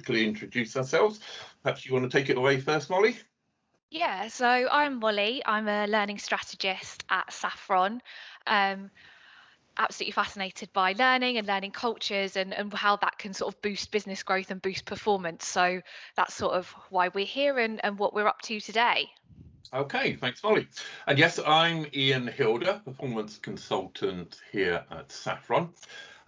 quickly introduce ourselves. Perhaps you want to take it away first, Molly? Yeah, so I'm Molly. I'm a learning strategist at Saffron. Um, Absolutely fascinated by learning and learning cultures and how that can sort of boost business growth and boost performance. So that's sort of why we're here and what we're up to today. Okay, thanks, Molly. And yes, I'm Ian Hilder, performance consultant here at Saffron.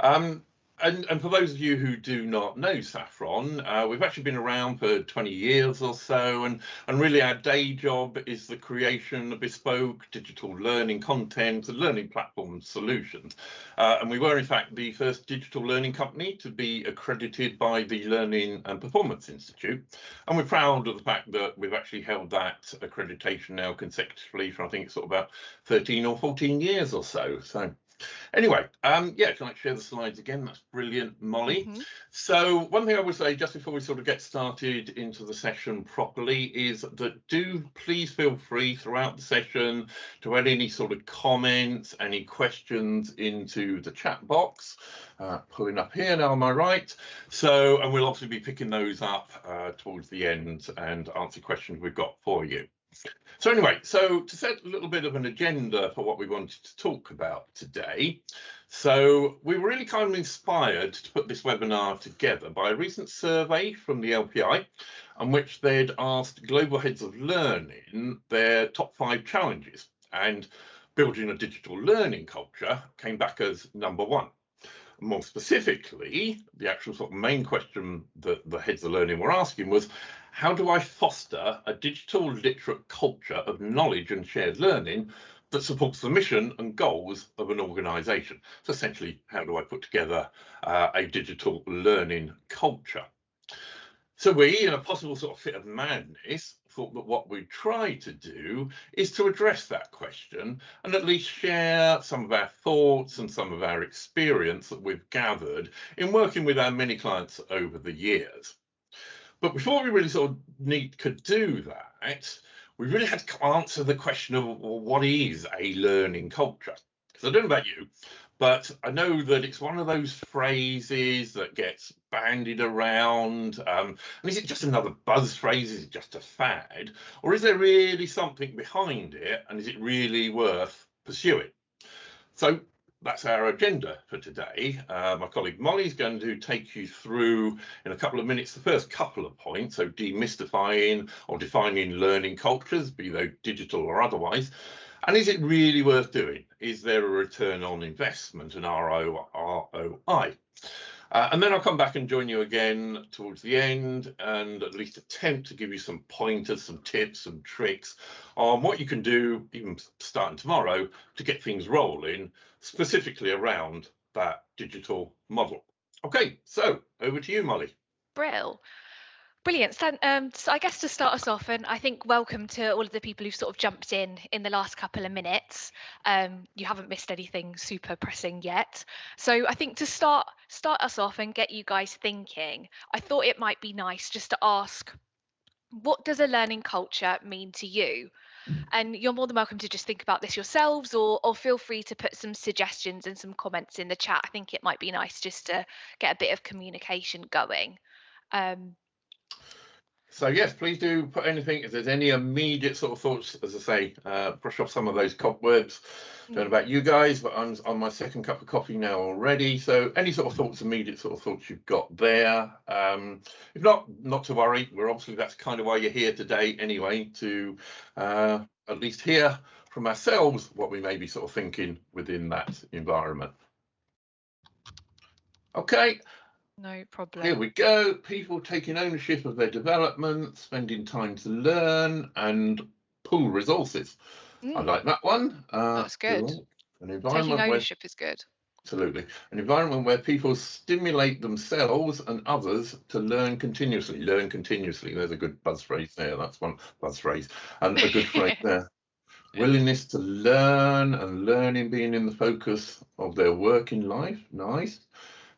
Um, and for those of you who do not know Saffron, we've actually been around for 20 years or so, and really our day job is the creation of bespoke digital learning content and learning platform solutions. And we were, in fact, the first digital learning company to be accredited by the Learning and Performance Institute. And we're proud of the fact that we've actually held that accreditation now consecutively for, I think it's sort of about 13 or 14 years or so. So anyway, yeah, can I share the slides again? That's brilliant, Molly. So one thing I would say just before we sort of get started into the session properly is that do please feel free throughout the session to add any sort of comments, any questions into the chat box. Pulling up here now on my right. So, and we'll obviously be picking those up towards the end and answer questions we've got for you. So anyway, so to set a little bit of an agenda for what we wanted to talk about today. So we were really kind of inspired to put this webinar together by a recent survey from the LPI, on which they'd asked global heads of learning their top 5 challenges, and building a digital learning culture came back as number 1. More specifically, the actual sort of main question that the heads of learning were asking was, how do I foster a digital literate culture of knowledge and shared learning that supports the mission and goals of an organisation? So essentially, how do I put together a digital learning culture? So we, in a possible sort of fit of madness, thought that what we'd try to do is to address that question and at least share some of our thoughts and some of our experience that we've gathered in working with our many clients over the years. But before we really sort of could do that, we really had to answer the question of, well, what is a learning culture? Because I don't know about you, but I know that it's one of those phrases that gets bandied around. And is it just another buzz phrase? Is it just a fad? Or is there really something behind it? And is it really worth pursuing? So that's our agenda for today. My colleague Molly is going to take you through in a couple of minutes the first couple of points. So demystifying or defining learning cultures, be they digital or otherwise. And is it really worth doing? Is there a return on investment, an ROI? And then I'll come back and join you again towards the end and at least attempt to give you some pointers, some tips, some tricks on what you can do, even starting tomorrow, to get things rolling, specifically around that digital model. Okay, so over to you, Molly. Brilliant. So I guess to start us off, and I think welcome to all of the people who've sort of jumped in the last couple of minutes. You haven't missed anything super pressing yet. So I think to start us off and get you guys thinking, I thought it might be nice just to ask, what does a learning culture mean to you? And you're more than welcome to just think about this yourselves, or feel free to put some suggestions and some comments in the chat. I think it might be nice just to get a bit of communication going. So yes, please do put anything, if there's any immediate sort of thoughts, as I say, brush off some of those cobwebs. Don't know about you guys, but I'm on my second cup of coffee now already. So any sort of thoughts, immediate sort of thoughts you've got there. If not to worry. We're obviously, that's kind of why you're here today anyway, to at least hear from ourselves what we may be sort of thinking within that environment. Okay. No problem. Here we go. People taking ownership of their development, spending time to learn and pool resources. I like that one. That's good. An environment Taking ownership is good. Absolutely. An environment where people stimulate themselves and others to learn continuously. Learn continuously. There's a good buzz phrase there. That's one buzz phrase. And a good phrase there. Willingness to learn and learning being in the focus of their working life. Nice.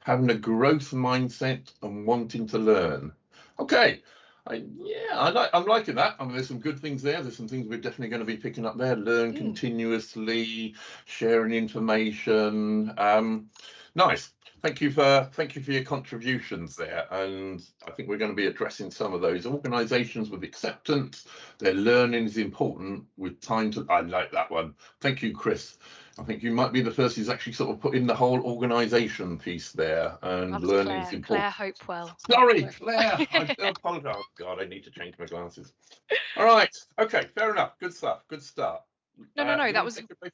Having a growth mindset and wanting to learn. Okay, I'm liking that. I mean, there's some good things there. There's some things we're definitely going to be picking up there. Learn continuously, sharing information. Nice. Thank you for your contributions there, and I think we're going to be addressing some of those. Organisations with acceptance, their learning is important with time to. I like that one. Thank you, Chris. I think you might be the first who's actually sort of put in the whole organisation piece there, and That was learning is Claire. important. Claire Hopewell. Sorry, Claire. I do apologise. Oh, God, I need to change my glasses. All right. Okay. Fair enough. Good stuff. Good start. No, You that want was, to take it?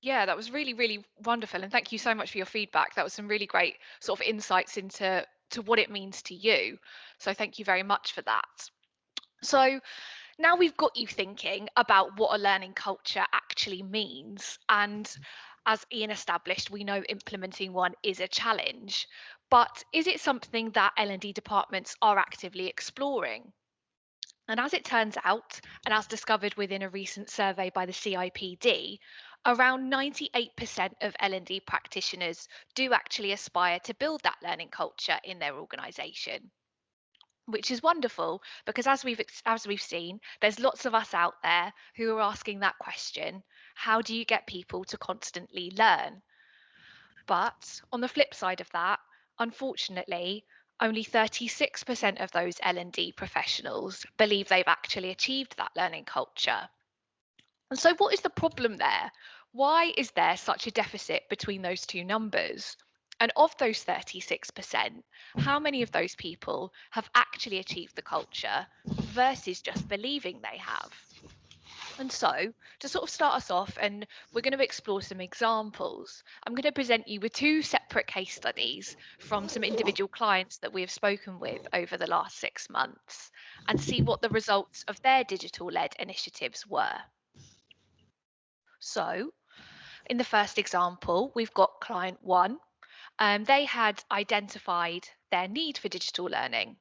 yeah, that was really, really wonderful. And thank you so much for your feedback. That was some really great sort of insights into what it means to you. So thank you very much for that. So now we've got you thinking about what a learning culture actually means. And as Ian established, we know implementing one is a challenge. But is it something that L&D departments are actively exploring? And as it turns out, and as discovered within a recent survey by the CIPD, around 98% of L&D practitioners do actually aspire to build that learning culture in their organisation, which is wonderful because as we've seen, there's lots of us out there who are asking that question: how do you get people to constantly learn? But on the flip side of that, unfortunately, only 36% of those L&D professionals believe they've actually achieved that learning culture. And so what is the problem there? Why is there such a deficit between those two numbers? And of those 36%, how many of those people have actually achieved the culture versus just believing they have? And so, to sort of start us off, and we're going to explore some examples, I'm going to present you with two separate case studies from some individual clients that we have spoken with over the last 6 months and see what the results of their digital-led initiatives were. So, in the first example, we've got client one. They had identified their need for digital learning.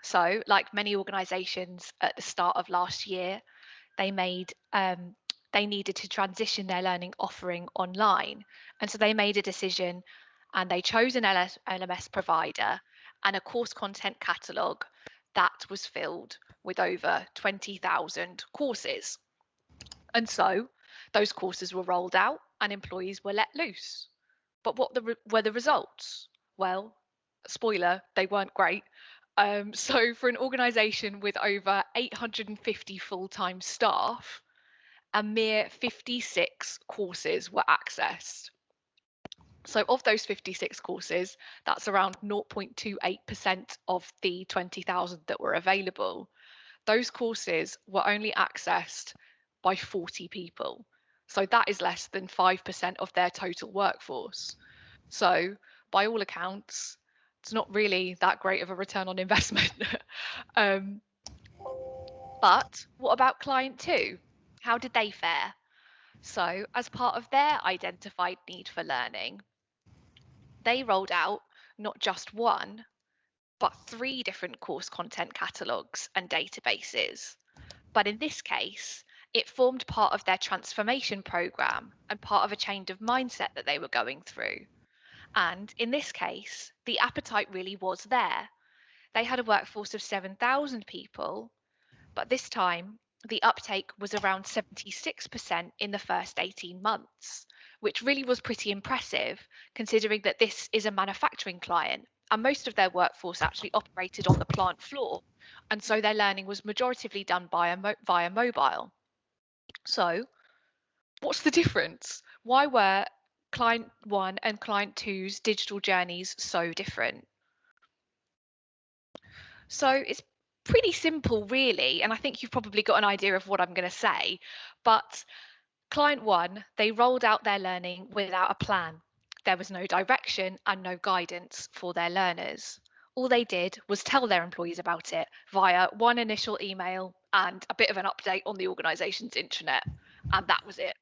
So, like many organisations at the start of last year, they needed to transition their learning offering online, and so they made a decision and they chose an LMS provider and a course content catalogue that was filled with over 20,000 courses. And so those courses were rolled out and employees were let loose. But what were the results? Well, spoiler, they weren't great. So for an organisation with over 850 full-time staff, a mere 56 courses were accessed. So of those 56 courses, that's around 0.28% of the 20,000 that were available. Those courses were only accessed by 40 people. So that is less than 5% of their total workforce. So by all accounts, it's not really that great of a return on investment. But what about client two? How did they fare? So as part of their identified need for learning, they rolled out not just one, but 3 different course content catalogues and databases. But in this case, it formed part of their transformation program and part of a change of mindset that they were going through. And in this case, the appetite really was there. They had a workforce of 7,000 people, but this time the uptake was around 76% in the first 18 months, which really was pretty impressive considering that this is a manufacturing client and most of their workforce actually operated on the plant floor. And so their learning was majoritively done via mobile. So what's the difference? Why were client one and client two's digital journeys so different? So it's pretty simple, really. And I think you've probably got an idea of what I'm going to say. But client one, they rolled out their learning without a plan. There was no direction and no guidance for their learners. All they did was tell their employees about it via one initial email and a bit of an update on the organisation's intranet. And that was it.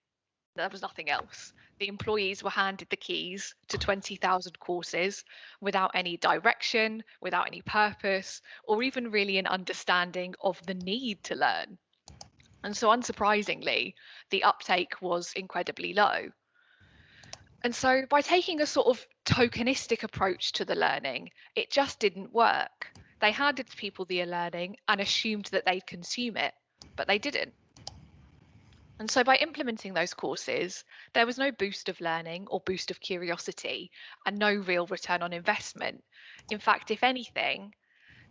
There was nothing else. The employees were handed the keys to 20,000 courses without any direction, without any purpose, or even really an understanding of the need to learn. And so, unsurprisingly, the uptake was incredibly low. And so, by taking a sort of tokenistic approach to the learning, it just didn't work. They handed people the learning and assumed that they'd consume it, but they didn't. And so by implementing those courses, there was no boost of learning or boost of curiosity and no real return on investment. In fact, if anything,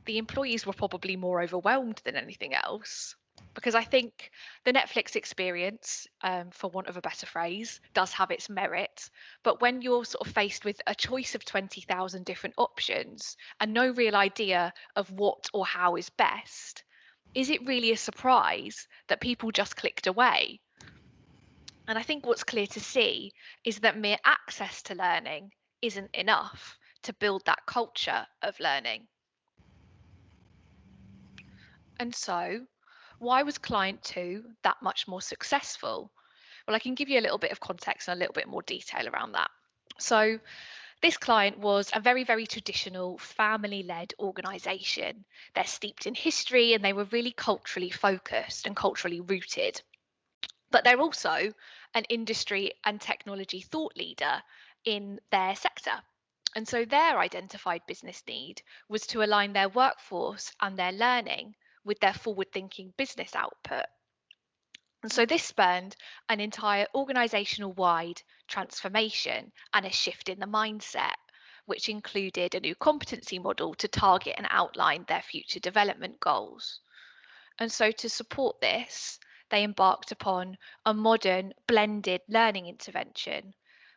the employees were probably more overwhelmed than anything else. Because I think the Netflix experience, for want of a better phrase, does have its merit. But when you're sort of faced with a choice of 20,000 different options and no real idea of what or how is best, is it really a surprise that people just clicked away? And I think what's clear to see is that mere access to learning isn't enough to build that culture of learning. And so, why was client 2 that much more successful? Well, I can give you a little bit of context and a little bit more detail around that. So, this client was a very, very traditional family led organisation. They're steeped in history and they were really culturally focused and culturally rooted. But they're also an industry and technology thought leader in their sector. And so their identified business need was to align their workforce and their learning with their forward thinking business output. And so this spurned an entire organizational wide transformation and a shift in the mindset, which included a new competency model to target and outline their future development goals. And so to support this, they embarked upon a modern blended learning intervention.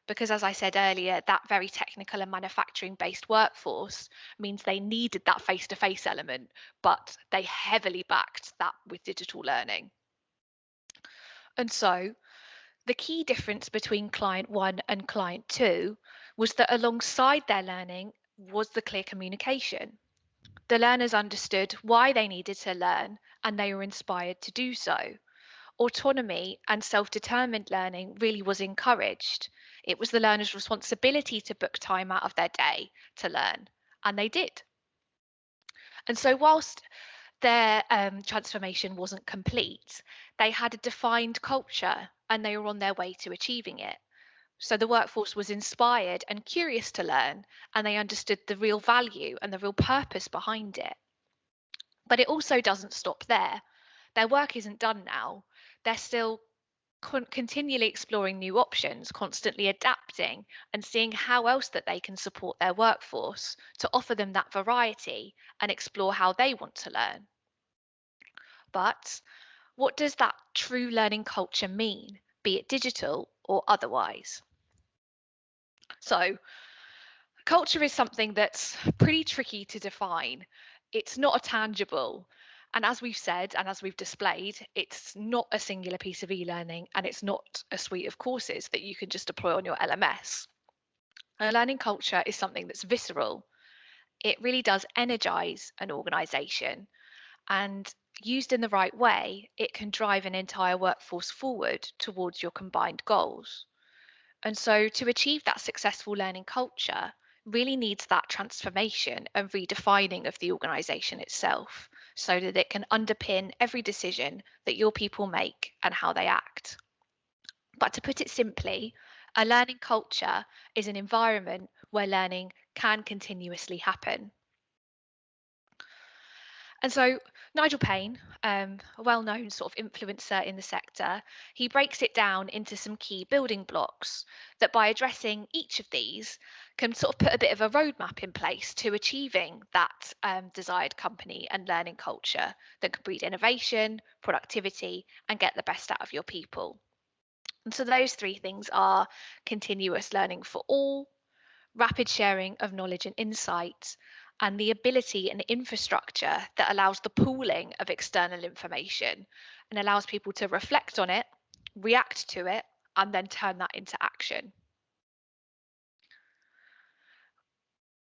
Because as I said earlier, that very technical and manufacturing based workforce means they needed that face to face element, but they heavily backed that with digital learning. And so the key difference between client 1 and client 2 was that alongside their learning was the clear communication. The learners understood why they needed to learn and they were inspired to do so. Autonomy and self-determined learning really was encouraged. It was the learner's responsibility to book time out of their day to learn, and they did. And so whilst their transformation wasn't complete, they had a defined culture and they were on their way to achieving it. So the workforce was inspired and curious to learn, and they understood the real value and the real purpose behind it. But it also doesn't stop there. Their work isn't done now. They're still continually exploring new options, constantly adapting and seeing how else that they can support their workforce to offer them that variety and explore how they want to learn. But what does that true learning culture mean, be it digital or otherwise? So, culture is something that's pretty tricky to define. It's not a tangible. And as we've said, and as we've displayed, it's not a singular piece of e-learning and it's not a suite of courses that you can just deploy on your LMS. A learning culture is something that's visceral. It really does energize an organization, and used in the right way, it can drive an entire workforce forward towards your combined goals. And so to achieve that successful learning culture really needs that transformation and redefining of the organization itself so that it can underpin every decision that your people make and how they act. But to put it simply, a learning culture is an environment where learning can continuously happen. And so Nigel Payne, a well-known sort of influencer in the sector, he breaks it down into some key building blocks that by addressing each of these can sort of put a bit of a roadmap in place to achieving that desired company and learning culture that can breed innovation, productivity, and get the best out of your people. And so those three things are continuous learning for all, rapid sharing of knowledge and insight, and the ability and infrastructure that allows the pooling of external information and allows people to reflect on it, react to it, and then turn that into action.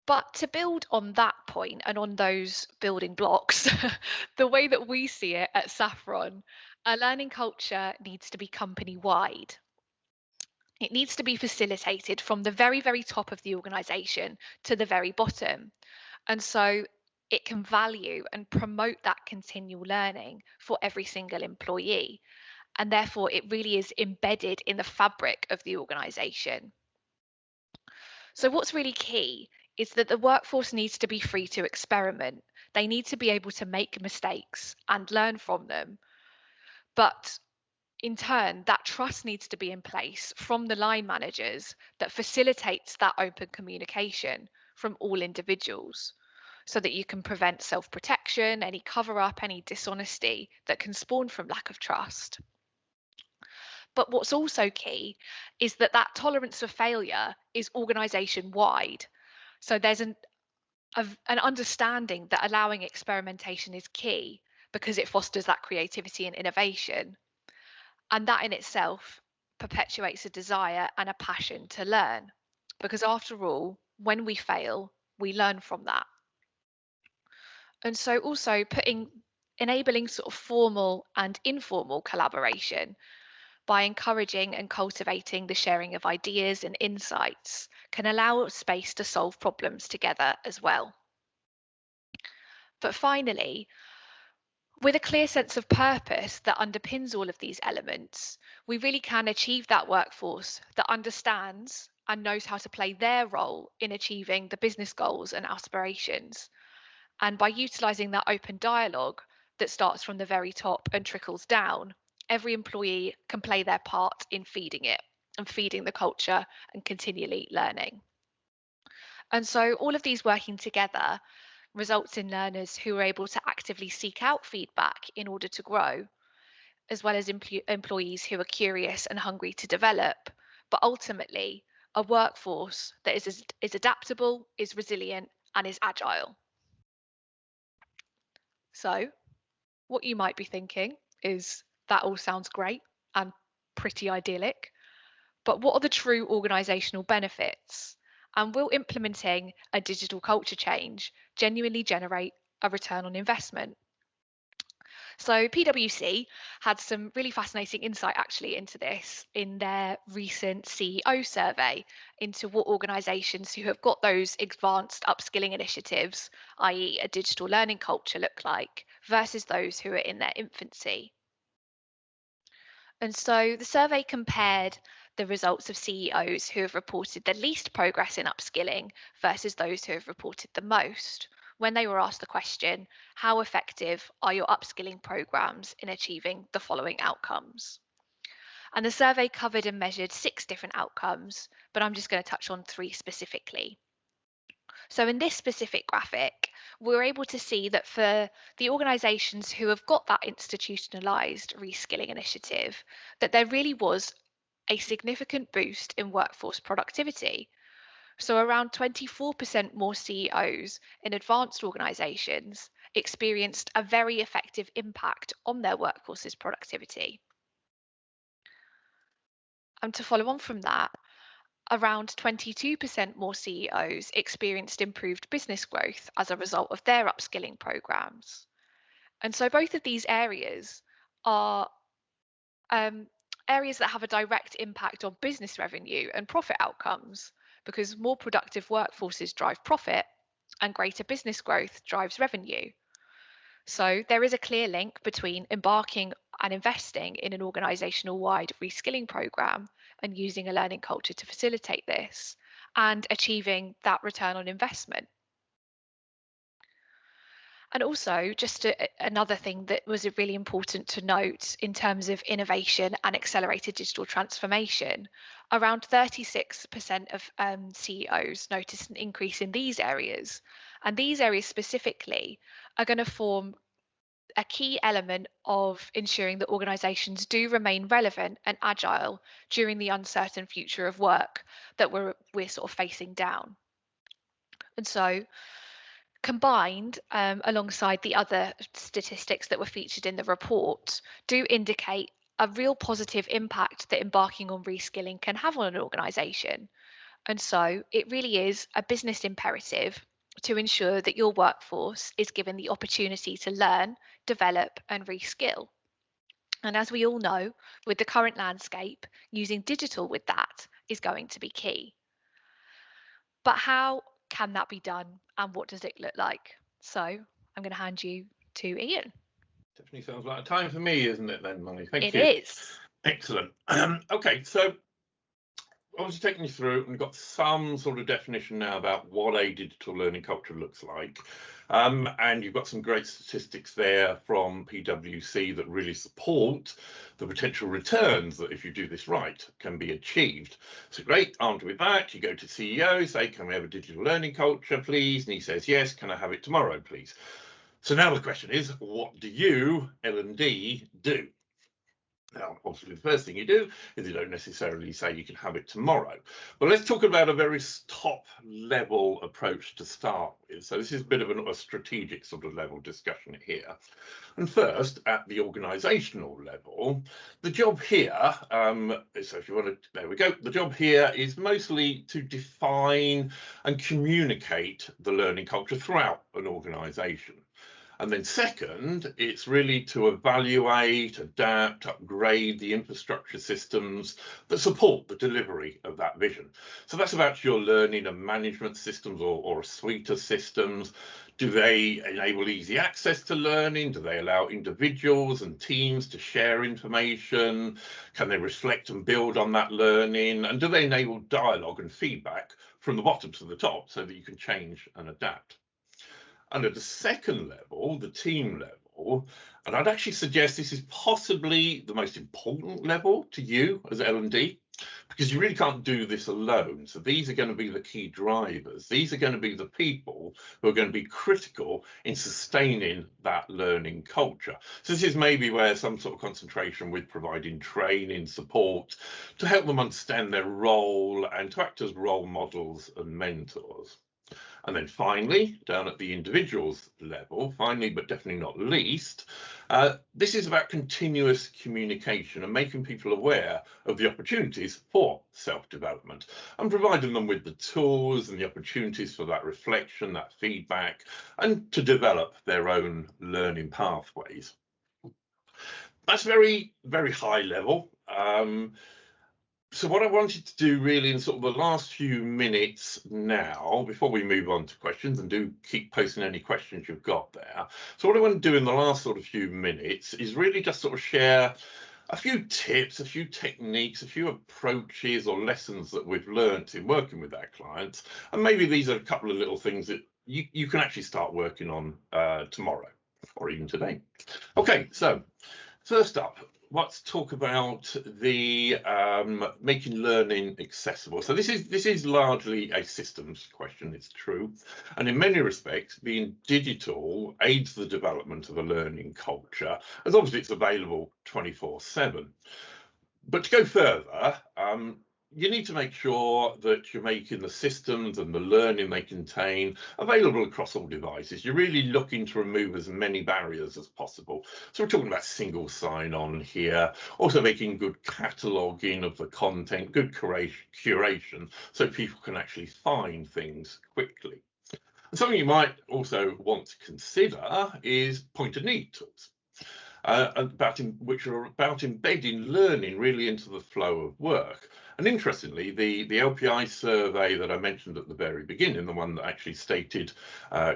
But to build on that point and on those building blocks, the way that we see it at Saffron, a learning culture needs to be company wide. It needs to be facilitated from the very, very top of the organisation to the very bottom. And so it can value and promote that continual learning for every single employee. And therefore, it really is embedded in the fabric of the organisation. So, what's really key is that the workforce needs to be free to experiment. They need to be able to make mistakes and learn from them. But in turn, that trust needs to be in place from the line managers that facilitates that open communication from all individuals so that you can prevent self-protection, any cover-up, any dishonesty that can spawn from lack of trust. But what's also key is that that tolerance for failure is organization-wide. So there's an understanding that allowing experimentation is key because it fosters that creativity and innovation. And that in itself perpetuates a desire and a passion to learn. Because after all, when we fail, we learn from that. And so also enabling sort of formal and informal collaboration by encouraging and cultivating the sharing of ideas and insights can allow space to solve problems together as well. But finally, with a clear sense of purpose that underpins all of these elements, we really can achieve that workforce that understands and knows how to play their role in achieving the business goals and aspirations. And by utilising that open dialogue that starts from the very top and trickles down, every employee can play their part in feeding it and feeding the culture and continually learning. And so all of these working together results in learners who are able to actively seek out feedback in order to grow, as well as employees who are curious and hungry to develop, but ultimately a workforce that is adaptable, is resilient, and is agile. So what you might be thinking is that all sounds great and pretty idyllic, but what are the true organisational benefits? And will implementing a digital culture change genuinely generate a return on investment? So PwC had some really fascinating insight actually into this in their recent CEO survey into what organisations who have got those advanced upskilling initiatives, i.e. a digital learning culture, look like versus those who are in their infancy. And so the survey compared the results of CEOs who have reported the least progress in upskilling versus those who have reported the most when they were asked the question, how effective are your upskilling programs in achieving the following outcomes? And the survey covered and measured 6 different outcomes, but I'm just going to touch on 3 specifically. So in this specific graphic, we're able to see that for the organisations who have got that institutionalised reskilling initiative, that there really was a significant boost in workforce productivity. So around 24% more CEOs in advanced organisations experienced a very effective impact on their workforce's productivity. And to follow on from that, around 22% more CEOs experienced improved business growth as a result of their upskilling programs. And so both of these areas are areas that have a direct impact on business revenue and profit outcomes, because more productive workforces drive profit and greater business growth drives revenue. So there is a clear link between embarking and investing in an organisational wide reskilling programme and using a learning culture to facilitate this and achieving that return on investment. And also, just another thing that was really important to note in terms of innovation and accelerated digital transformation, around 36% of CEOs noticed an increase in these areas. And these areas specifically are going to form a key element of ensuring that organisations do remain relevant and agile during the uncertain future of work that we're sort of facing down. And so, combined alongside the other statistics that were featured in the report, do indicate a real positive impact that embarking on reskilling can have on an organisation. And so it really is a business imperative to ensure that your workforce is given the opportunity to learn, develop, and reskill. And as we all know, with the current landscape, using digital with that is going to be key. But how can that be done, and what does it look like? So I'm going to hand you to Ian. Definitely sounds like a time for me, isn't it then, Molly? Thank It you. is. Excellent. Okay, so obviously taking you through and got some sort of definition now about what a digital learning culture looks like. And you've got some great statistics there from PwC that really support the potential returns that, if you do this right, can be achieved. So great, armed with that, you go to CEO, say, can we have a digital learning culture, please? And he says, yes, can I have it tomorrow, please? So now the question is, what do you, L&D, do? Now, obviously, the first thing you do is you don't necessarily say you can have it tomorrow. But let's talk about a very top level approach to start with. So this is a bit of a strategic sort of level discussion here. And first, at the organizational level, the job here, so if you want to, there we go. The job here is mostly to define and communicate the learning culture throughout an organization. And then second, it's really to evaluate, adapt, upgrade the infrastructure systems that support the delivery of that vision. So that's about your learning and management systems or a suite of systems. Do they enable easy access to learning? Do they allow individuals and teams to share information? Can they reflect and build on that learning? And do they enable dialogue and feedback from the bottom to the top so that you can change and adapt? And at the second level, the team level, and I'd actually suggest this is possibly the most important level to you as L&D, because you really can't do this alone. So these are going to be the key drivers. These are going to be the people who are going to be critical in sustaining that learning culture. So this is maybe where some sort of concentration with providing training, support, to help them understand their role and to act as role models and mentors. And then finally, down at the individuals level, finally, but definitely not least, this is about continuous communication and making people aware of the opportunities for self-development and providing them with the tools and the opportunities for that reflection, that feedback, and to develop their own learning pathways. That's very, very high level. So what I wanted to do really in sort of the last few minutes now, before we move on to questions, and do keep posting any questions you've got there. So what I want to do in the last sort of few minutes is really just sort of share a few tips, a few techniques, a few approaches or lessons that we've learned in working with our clients. And maybe these are a couple of little things that you can actually start working on tomorrow or even today. Okay, so first up, let's talk about the making learning accessible. So this is largely a systems question, it's true. And in many respects, being digital aids the development of a learning culture, as obviously it's available 24/7. But to go further, you need to make sure that you're making the systems and the learning they contain available across all devices. You're really looking to remove as many barriers as possible. So we're talking about single sign-on here, also making good cataloging of the content, good curation, so people can actually find things quickly. And something you might also want to consider is point of need tools. Which are about embedding learning really into the flow of work. And interestingly, the LPI survey that I mentioned at the very beginning, the one that actually stated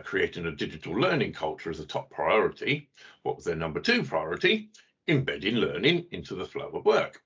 creating a digital learning culture as a top priority, what was their number 2 priority? Embedding learning into the flow of work.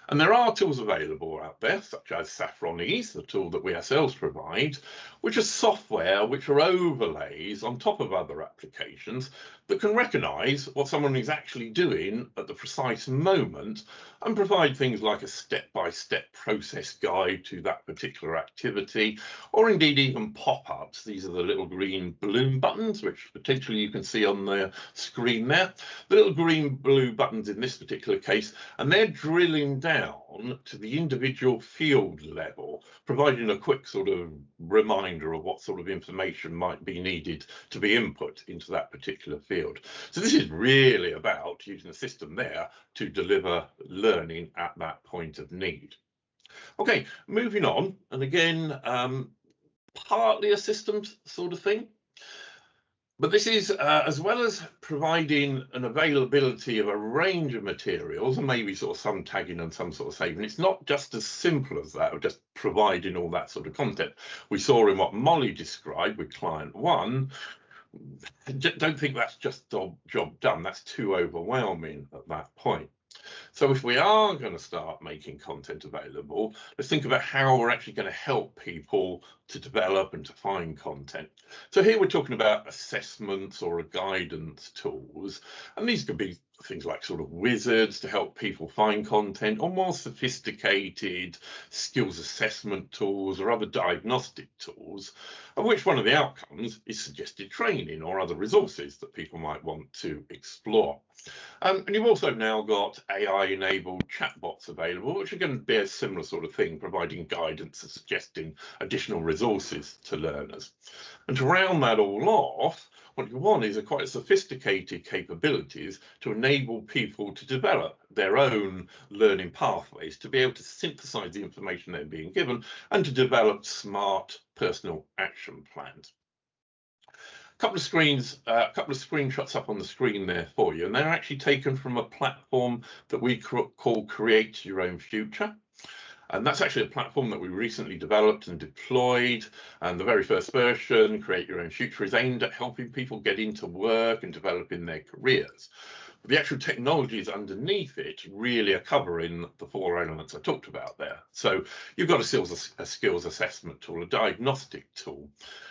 And there are tools available out there, such as Saffron, the tool that we ourselves provide, which are software which are overlays on top of other applications that can recognise what someone is actually doing at the precise moment and provide things like a step-by-step process guide to that particular activity, or indeed even pop-ups. These are the little green balloon buttons, which potentially you can see on the screen there. The little green blue buttons in this particular case, and they're drilling down to the individual field level, providing a quick sort of reminder of what sort of information might be needed to be input into that particular field. So this is really about using the system there to deliver learning at that point of need. Okay, moving on, and again, partly a systems sort of thing. But this is, as well as providing an availability of a range of materials and maybe sort of some tagging and some sort of saving, it's not just as simple as that, of just providing all that sort of content. We saw in what Molly described with client 1, don't think that's just job done. That's too overwhelming at that point. So if we are going to start making content available, let's think about how we're actually going to help people to develop and to find content. So here we're talking about assessments or guidance tools, and these could be things like sort of wizards to help people find content, or more sophisticated skills assessment tools or other diagnostic tools, of which one of the outcomes is suggested training or other resources that people might want to explore. And you've also now got AI-enabled chatbots available, which are going to be a similar sort of thing, providing guidance and suggesting additional resources to learners. And to round that all off, what you want is quite sophisticated capabilities to enable people to develop their own learning pathways, to be able to synthesize the information they're being given and to develop smart personal action plans. Couple of screenshots up on the screen there for you, and they're actually taken from a platform that we call Create Your Own Future. And that's actually a platform that we recently developed and deployed. And the very first version, Create Your Own Future, is aimed at helping people get into work and developing their careers. But the actual technologies underneath it really are covering the four elements I talked about there. So you've got a skills assessment tool, a diagnostic tool.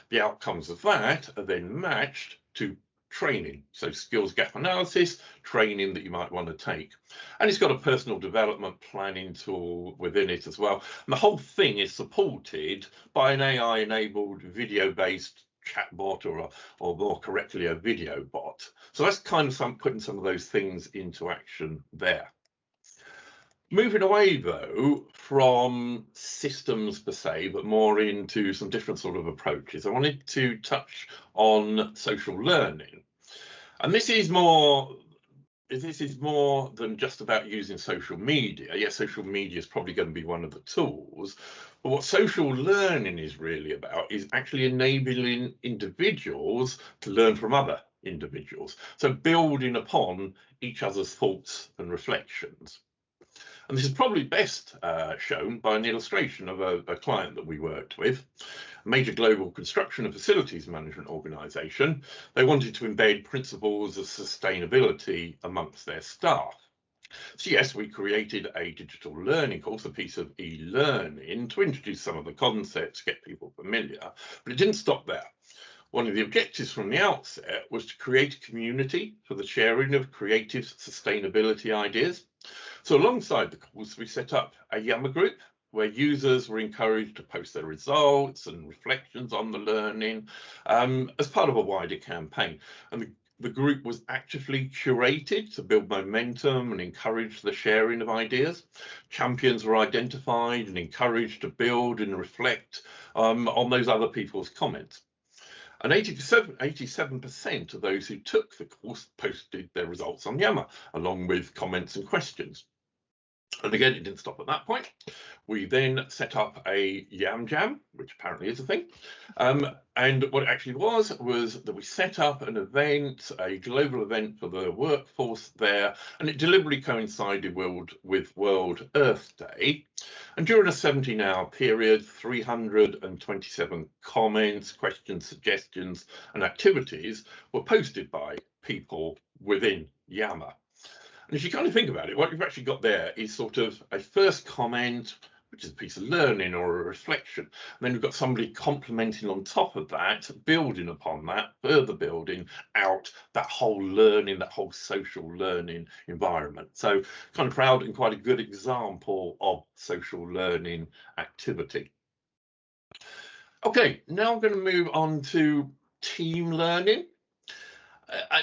The outcomes of that are then matched to training, so skills gap analysis, training that you might want to take. And it's got a personal development planning tool within it as well. And the whole thing is supported by an AI-enabled video-based chatbot, or more correctly, a video bot. So that's kind of putting some of those things into action there. Moving away, though, from systems per se, but more into some different sort of approaches, I wanted to touch on social learning. And this is more than just about using social media. Yes, social media is probably going to be one of the tools, but what social learning is really about is actually enabling individuals to learn from other individuals. So building upon each other's thoughts and reflections. And this is probably best shown by an illustration of a client that we worked with, a major global construction and facilities management organisation. They wanted to embed principles of sustainability amongst their staff. So yes, we created a digital learning course, a piece of e-learning, to introduce some of the concepts, get people familiar, but it didn't stop there. One of the objectives from the outset was to create a community for the sharing of creative sustainability ideas. So alongside the course, we set up a Yammer group where users were encouraged to post their results and reflections on the learning as part of a wider campaign. And the group was actively curated to build momentum and encourage the sharing of ideas. Champions were identified and encouraged to build and reflect on those other people's comments. And 87% of those who took the course posted their results on Yammer, along with comments and questions. And again, it didn't stop at that point. We then set up a Yam Jam, which apparently is a thing. And what it actually was that we set up an event, a global event for the workforce there, and it deliberately coincided with World Earth Day. And during a 17-hour period, 327 comments, questions, suggestions, and activities were posted by people within Yammer. And if you kind of think about it, what you've actually got there is sort of a first comment, which is a piece of learning or a reflection. And then you've got somebody complimenting on top of that, building upon that, further building out that whole learning, that whole social learning environment. So kind of proud and quite a good example of social learning activity. Okay, now I'm going to move on to team learning.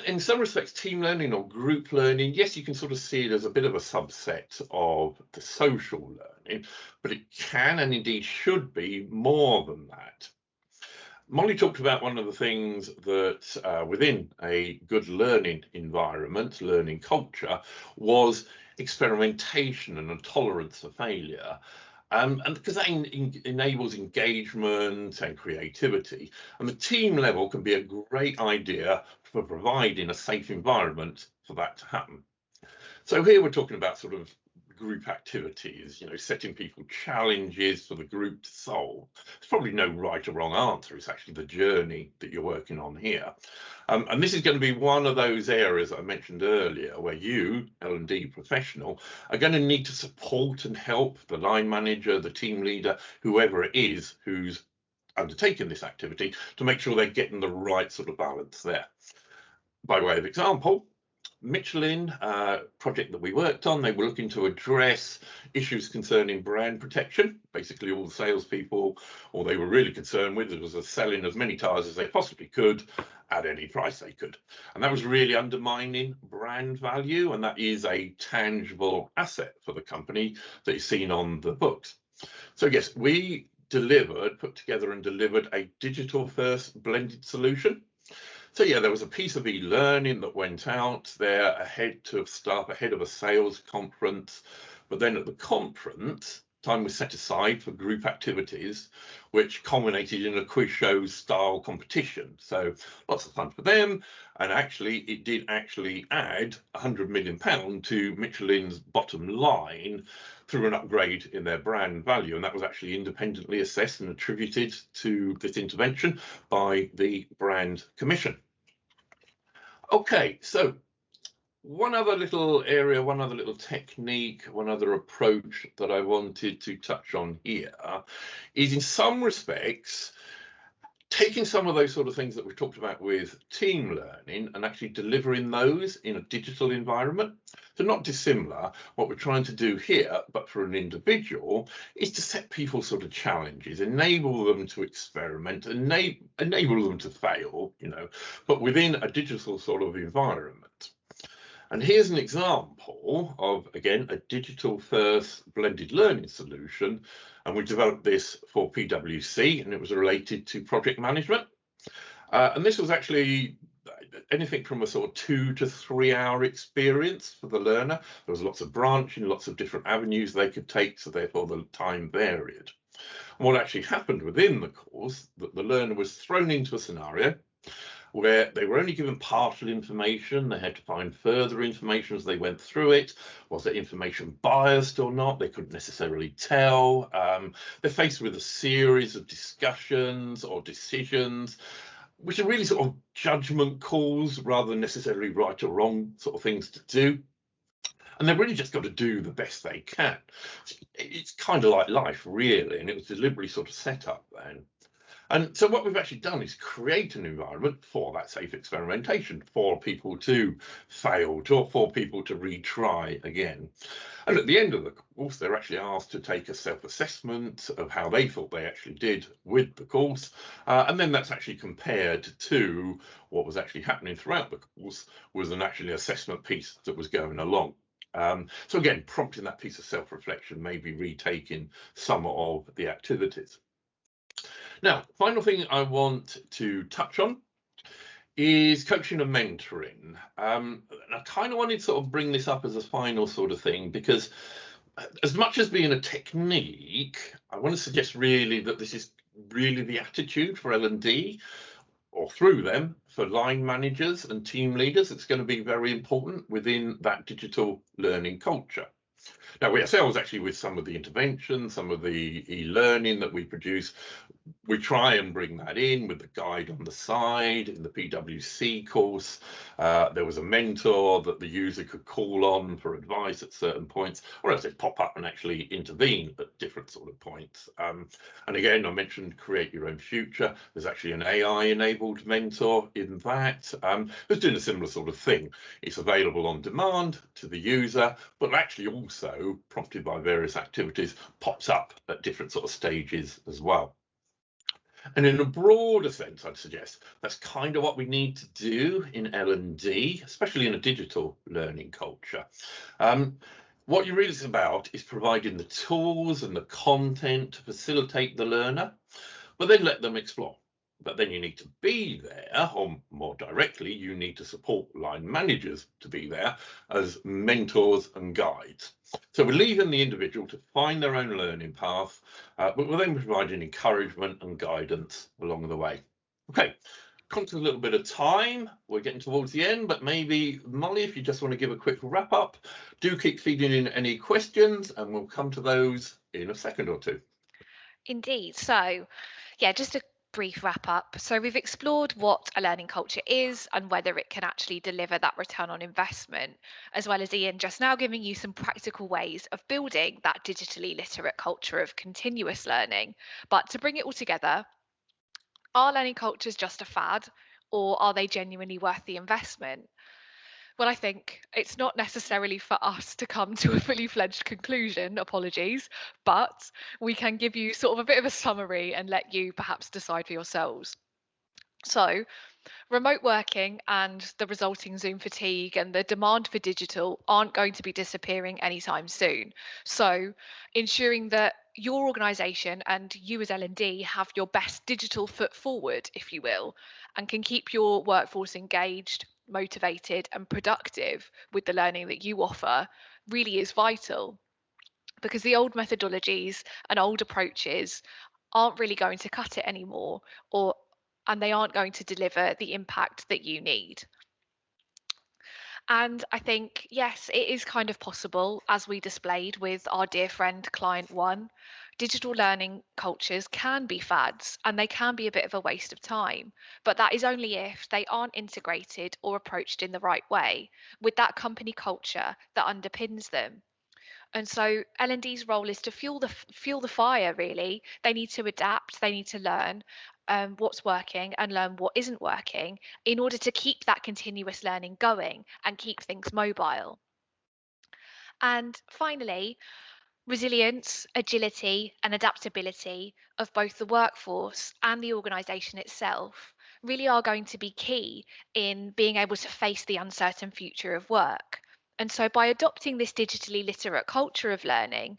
In some respects, team learning or group learning, yes, you can sort of see it as a bit of a subset of the social learning, but it can and indeed should be more than that. Molly talked about one of the things that within a good learning environment, learning culture, was experimentation and a tolerance for failure. And because that enables engagement and creativity, and the team level can be a great idea for providing a safe environment for that to happen. So here we're talking about sort of group activities, setting people challenges for the group to solve. There's probably no right or wrong answer. It's actually the journey that you're working on here. And this is going to be one of those areas I mentioned earlier where you, L&D professional, are going to need to support and help the line manager, the team leader, whoever it is who's undertaking this activity, to make sure they're getting the right sort of balance there. By way of example, Michelin project that we worked on, they were looking to address issues concerning brand protection. Basically, all the salespeople, all they were really concerned with was selling as many tires as they possibly could at any price they could. And that was really undermining brand value, and that is a tangible asset for the company that is seen on the books. So yes, we put together and delivered a digital-first blended solution. So yeah, there was a piece of e-learning that went out there ahead of a sales conference. But then at the conference, time was set aside for group activities, which culminated in a quiz show style competition. So lots of fun for them. And actually, it did actually add £100 million to Michelin's bottom line through an upgrade in their brand value. And that was actually independently assessed and attributed to this intervention by the Brand Commission. Okay, so one other little area, one other little technique, one other approach that I wanted to touch on here is, in some respects, taking some of those sort of things that we've talked about with team learning and actually delivering those in a digital environment. So not dissimilar, what we're trying to do here, but for an individual, is to set people sort of challenges, enable them to experiment, enable them to fail, but within a digital sort of environment. And here's an example of, again, a digital-first blended learning solution. And we developed this for PwC, and it was related to project management. And this was actually anything from a sort of 2 to 3 hour experience for the learner. There was lots of branching, lots of different avenues they could take, so therefore the time varied. And what actually happened within the course, that the learner was thrown into a scenario where they were only given partial information. They had to find further information as they went through it. Was the information biased or not? They couldn't necessarily tell. They're faced with a series of discussions or decisions, which are really sort of judgment calls rather than necessarily right or wrong sort of things to do. And they've really just got to do the best they can. It's kind of like life, really, and it was deliberately sort of set up then. And so what we've actually done is create an environment for that safe experimentation, for people to fail, for people to retry again. And at the end of the course, they're actually asked to take a self-assessment of how they thought they actually did with the course. And then that's actually compared to what was actually happening throughout the course was an actually assessment piece that was going along. So again, prompting that piece of self-reflection, maybe retaking some of the activities. Now, final thing I want to touch on is coaching and mentoring. And I kind of wanted to sort of bring this up as a final sort of thing, because as much as being a technique, I want to suggest really that this is really the attitude for L&D, or through them, for line managers and team leaders. It's going to be very important within that digital learning culture. Now, we ourselves, actually, with some of the interventions, some of the e-learning that we produce, we try and bring that in with the guide on the side. In the PwC course, there was a mentor that the user could call on for advice at certain points, or else they'd pop up and actually intervene at different sort of points. And again, I mentioned create your own future. There's actually an AI-enabled mentor in that who's doing a similar sort of thing. It's available on demand to the user, but actually also prompted by various activities, pops up at different sort of stages as well. And in a broader sense, I'd suggest that's kind of what we need to do in L&D, especially in a digital learning culture. What you're really about is providing the tools and the content to facilitate the learner, but then let them explore. But then you need to be there, or more directly, you need to support line managers to be there as mentors and guides. So we're leaving the individual to find their own learning path, but we're then providing encouragement and guidance along the way. Okay, conscious a little bit of time. We're getting towards the end, but maybe Molly, if you just want to give a quick wrap up, do keep feeding in any questions and we'll come to those in a second or two. Indeed. So, yeah, just a brief wrap up. So, we've explored what a learning culture is and whether it can actually deliver that return on investment, as well as Ian just now giving you some practical ways of building that digitally literate culture of continuous learning. But to bring it all together, are learning cultures just a fad, or are they genuinely worth the investment? Well, I think it's not necessarily for us to come to a fully fledged conclusion, apologies, but we can give you sort of a bit of a summary and let you perhaps decide for yourselves. So, remote working and the resulting Zoom fatigue and the demand for digital aren't going to be disappearing anytime soon. So, ensuring that your organisation and you as L&D have your best digital foot forward, if you will, and can keep your workforce engaged, motivated, and productive with the learning that you offer really is vital, because the old methodologies and old approaches aren't really going to cut it anymore, and they aren't going to deliver the impact that you need. And I think, yes, it is kind of possible, as we displayed with our dear friend client one. Digital learning cultures can be fads and they can be a bit of a waste of time, but that is only if they aren't integrated or approached in the right way with that company culture that underpins them. And so L&D's role is to fuel the fire, really. They need to adapt, they need to learn what's working and learn what isn't working in order to keep that continuous learning going and keep things mobile. And finally, resilience, agility, and adaptability of both the workforce and the organisation itself really are going to be key in being able to face the uncertain future of work. And so, by adopting this digitally literate culture of learning,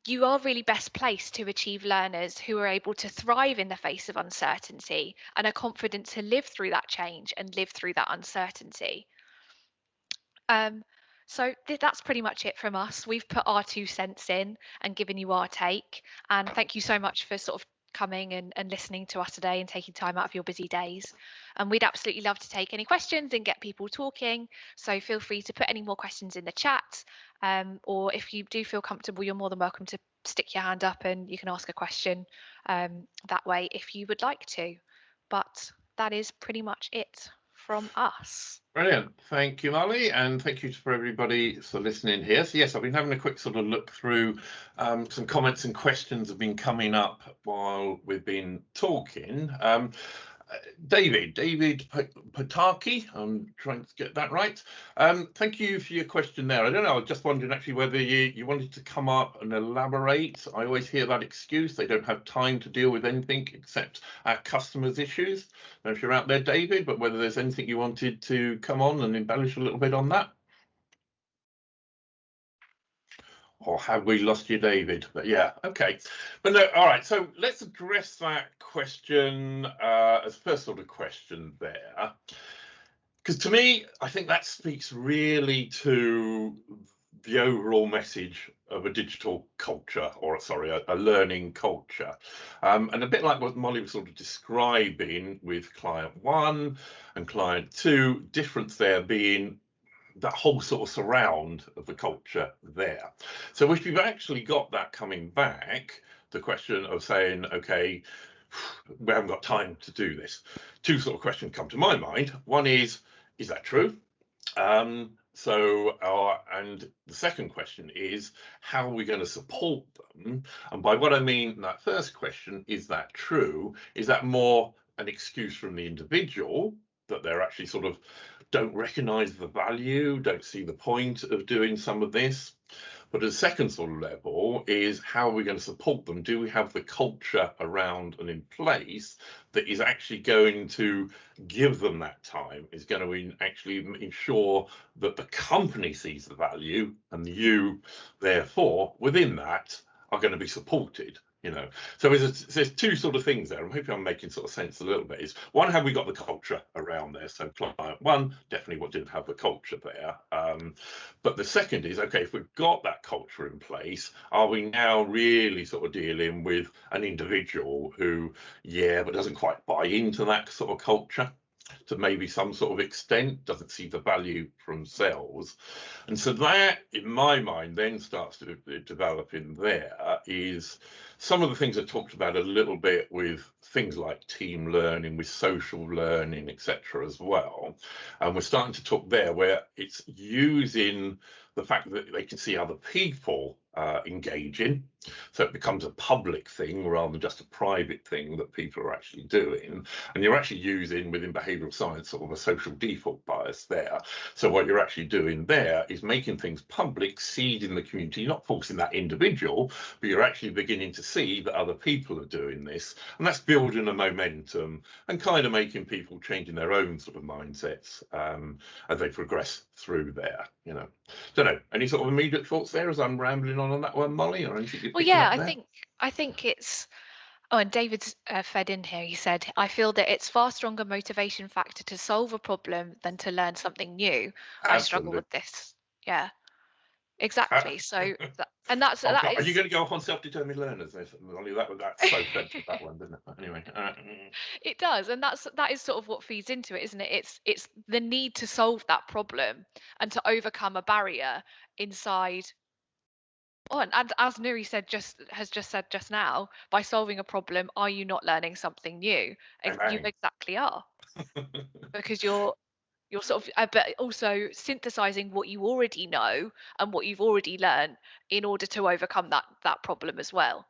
you are really best placed to achieve learners who are able to thrive in the face of uncertainty and are confident to live through that change and live through that uncertainty. So that's pretty much it from us. We've put our 2 cents in and given you our take. And thank you so much for sort of coming and listening to us today and taking time out of your busy days. And we'd absolutely love to take any questions and get people talking. So feel free to put any more questions in the chat. Or if you do feel comfortable, you're more than welcome to stick your hand up and you can ask a question that way if you would like to. But that is pretty much it from us. Brilliant. Thank you, Molly, and thank you for everybody for listening here. So yes, I've been having a quick sort of look through some comments and questions have been coming up while we've been talking. David Pataki, I'm trying to get that right. Thank you for your question there. I don't know, I was just wondering actually whether you wanted to come up and elaborate. I always hear that excuse, they don't have time to deal with anything except our customers' issues. I don't know if you're out there, David, but whether there's anything you wanted to come on and embellish a little bit on that. Or have we lost you, David? But yeah, okay. But no, all right. So let's address that question as first sort of question there. Because to me, I think that speaks really to the overall message of a digital culture, or sorry, a learning culture. And a bit like what Molly was sort of describing with client one and client two, difference there being that whole sort of surround of the culture there. So if you've actually got that coming back, the question of saying, okay, we haven't got time to do this. 2 sort of questions come to my mind. One is that true? And the second question is, how are we going to support them? And by what I mean that first question, is that true? Is that more an excuse from the individual that they're actually sort of don't recognize the value, don't see the point of doing some of this? But a second sort of level is, how are we going to support them? Do we have the culture around and in place that is actually going to give them that time, is going to actually ensure that the company sees the value and you, therefore, within that, are going to be supported? So there's two sort of things there. I'm hoping I'm making sort of sense a little bit. Is one, have we got the culture around there? So client one, definitely what didn't have the culture there. But the second is, okay, if we've got that culture in place, are we now really sort of dealing with an individual who, but doesn't quite buy into that sort of culture to maybe some sort of extent, doesn't see the value for themselves? And so that, in my mind, then starts to develop in there is some of the things I talked about a little bit with things like team learning, with social learning, etc. as well. And we're starting to talk there where it's using the fact that they can see other people engaging. So it becomes a public thing rather than just a private thing that people are actually doing. And you're actually using, within behavioral science, sort of a social default bias there. So what you're actually doing there is making things public, seeding the community, not forcing that individual, but you're actually beginning to see that other people are doing this. And that's building a momentum and kind of making people changing their own sort of mindsets as they progress through there. Don't know, any sort of immediate thoughts there as I'm rambling on that one, Molly, or anything you're picking up there? I think it's. Oh, and David's fed in here. He said, "I feel that it's far stronger motivation factor to solve a problem than to learn something new. I struggle with this." Yeah, exactly. So, that's Are you going to go off on self-determined learners? Molly, that's so offensive, that one, didn't it? Anyway, it does, and that is sort of what feeds into it, isn't it? It's the need to solve that problem and to overcome a barrier inside. Oh, and as Nuri has just said just now, by solving a problem, are you not learning something new? You exactly are, because you're sort of, but also synthesizing what you already know and what you've already learned in order to overcome that problem as well.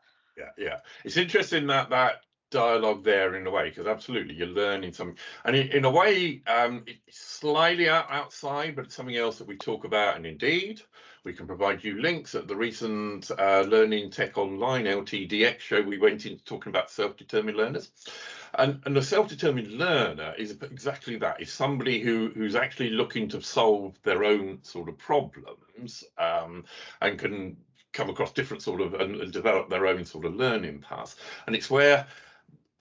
Yeah. It's interesting that dialogue there in a way, because absolutely you're learning something, and in a way it's slightly outside, but it's something else that we talk about. And indeed, we can provide you links at the recent Learning Tech Online LTDX show. We went into talking about self-determined learners, and the self-determined learner is exactly that. Is somebody who's actually looking to solve their own sort of problems and can come across different sort of and develop their own sort of learning paths. And it's where,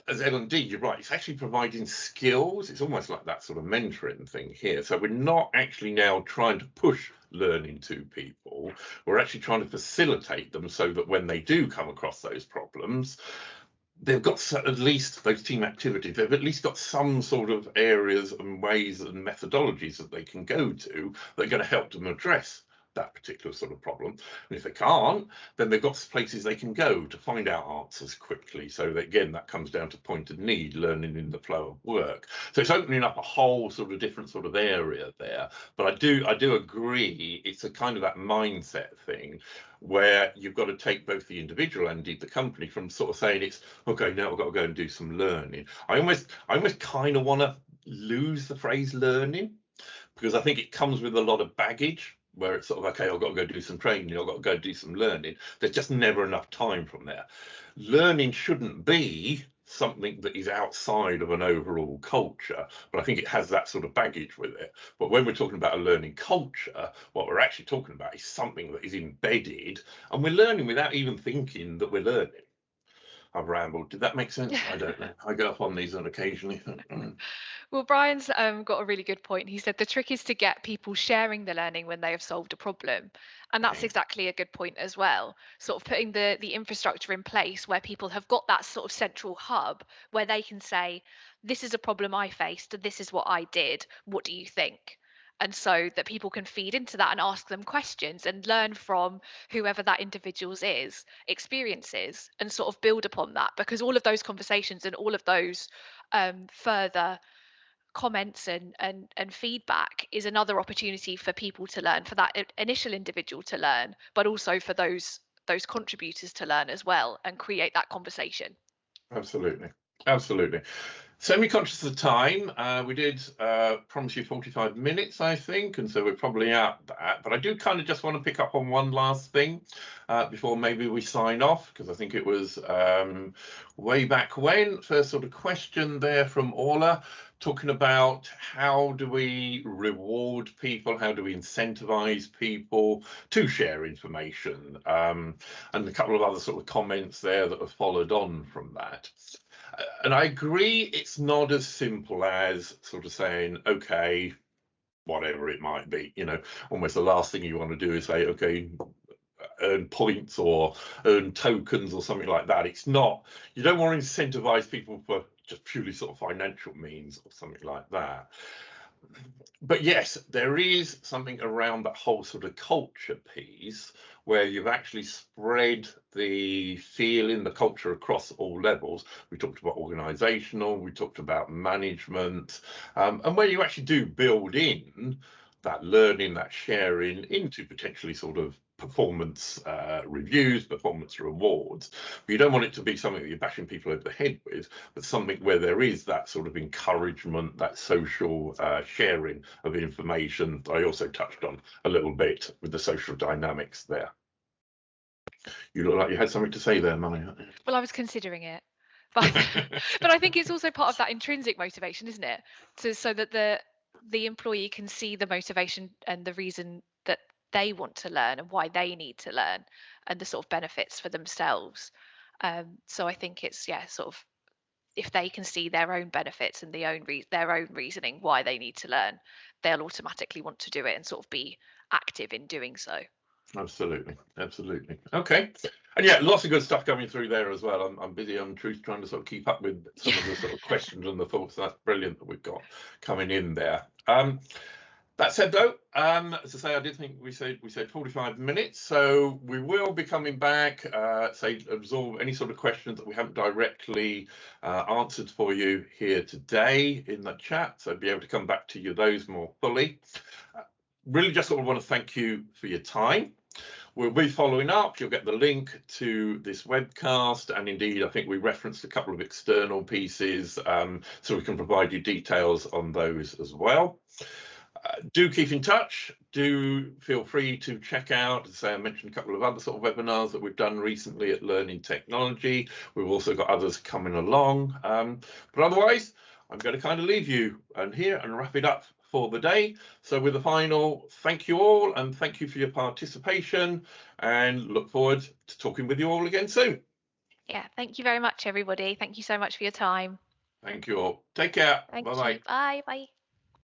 as L&D, you're right, it's actually providing skills. It's almost like that sort of mentoring thing here. So we're not actually now trying to push learning to people. We're actually trying to facilitate them so that when they do come across those problems, they've got at least those team activities, they've at least got some sort of areas and ways and methodologies that they can go to that are going to help them address that particular sort of problem. And if they can't, then they've got places they can go to find out answers quickly. So that, again, that comes down to point of need, learning in the flow of work. So it's opening up a whole sort of different sort of area there. But I do agree, it's a kind of that mindset thing where you've got to take both the individual and indeed the company from sort of saying it's okay, now I've got to go and do some learning. I almost kind of want to lose the phrase learning, because I think it comes with a lot of baggage, where it's sort of, okay, I've got to go do some training, I've got to go do some learning. There's just never enough time from there. Learning shouldn't be something that is outside of an overall culture, but I think it has that sort of baggage with it. But when we're talking about a learning culture, what we're actually talking about is something that is embedded, and we're learning without even thinking that we're learning. I've rambled. Did that make sense? I don't know. I go off on these on occasionally. Well, Brian's got a really good point. He said the trick is to get people sharing the learning when they have solved a problem. And that's exactly a good point as well. Sort of putting the infrastructure in place where people have got that sort of central hub where they can say, this is a problem I faced, this is what I did, what do you think? And so that people can feed into that and ask them questions and learn from whoever that individual's experiences, and sort of build upon that, because all of those conversations and all of those further comments and feedback is another opportunity for people to learn, for that initial individual to learn, but also for those contributors to learn as well and create that conversation. Absolutely. Semi-conscious of time, we did promise you 45 minutes, I think, and so we're probably at that. But I do kind of just want to pick up on one last thing before maybe we sign off, because I think it was way back when, first sort of question there from Orla, talking about how do we reward people, how do we incentivize people to share information, and a couple of other sort of comments there that have followed on from that. And I agree, it's not as simple as sort of saying, okay, whatever it might be, you know, almost the last thing you want to do is say, okay, earn points or earn tokens or something like that. It's not, you don't want to incentivize people for just purely sort of financial means or something like that. But yes, there is something around that whole sort of culture piece where you've actually spread the feeling, the culture across all levels. We talked about organizational, we talked about management, and where you actually do build in that learning, that sharing into potentially sort of performance reviews, performance rewards. But you don't want it to be something that you're bashing people over the head with, but something where there is that sort of encouragement, that social sharing of information. I also touched on a little bit with the social dynamics there. You look like you had something to say there, Molly. Well, I was considering it, but but I think it's also part of that intrinsic motivation, isn't it? So that the employee can see the motivation and the reason that they want to learn and why they need to learn and the sort of benefits for themselves. So I think it's sort of if they can see their own benefits and their own reasoning why they need to learn, they'll automatically want to do it and sort of be active in doing so. Absolutely, absolutely. Okay, and yeah, lots of good stuff coming through there as well. I'm busy on truth trying to sort of keep up with some of the sort of questions and the thoughts. That's brilliant that we've got coming in there. That said, though, as I say, I did think we said 45 minutes, so we will be coming back, absorb any sort of questions that we haven't directly answered for you here today in the chat, so be able to come back to you those more fully. Really just sort of want to thank you for your time. We'll be following up. You'll get the link to this webcast, and indeed, I think we referenced a couple of external pieces, so we can provide you details on those as well. Do keep in touch. Do feel free to check out, as I say, I mentioned a couple of other sort of webinars that we've done recently at Learning Technology. We've also got others coming along. But otherwise, I'm going to kind of leave you here and wrap it up for the day. So with a final thank you all, and thank you for your participation, and look forward to talking with you all again soon. Yeah, thank you very much, everybody. Thank you so much for your time. Thank you all. Take care. Thank Bye-bye. you. Bye. Bye.